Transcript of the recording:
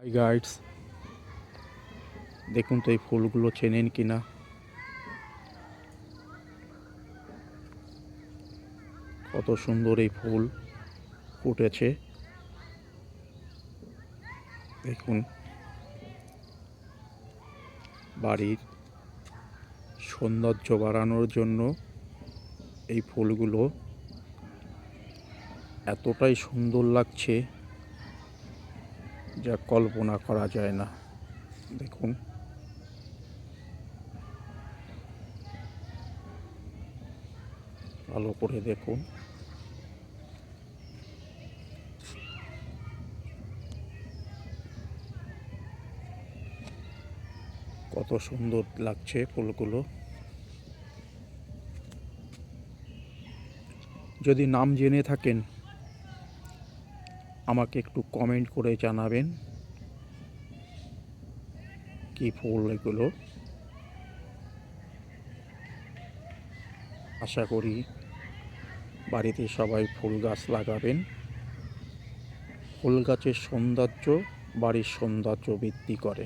High guides, দেখুন তো এই ফুলগুলো চেনেন কিনা। কত সুন্দর এই ফুল ফুটেছে দেখুন। বাড়ির সৌন্দর্য বাড়ানোর জন্য এই ফুলগুলো এতটাই সুন্দর লাগছে যা কল্পনা করা যায় না। দেখুন ভালো করে দেখুন। কত সুন্দর লাগছে ফুলগুলো। যদি নাম জেনে থাকেন আমাকে একটু কমেন্ট করে জানাবেন কি ফুল এগুলো। আশা করি বাড়িতে সবাই ফুল গাছ লাগাবেন। ফুল গাছের সৌন্দর্য বাড়ির সৌন্দর্য বৃদ্ধি করে।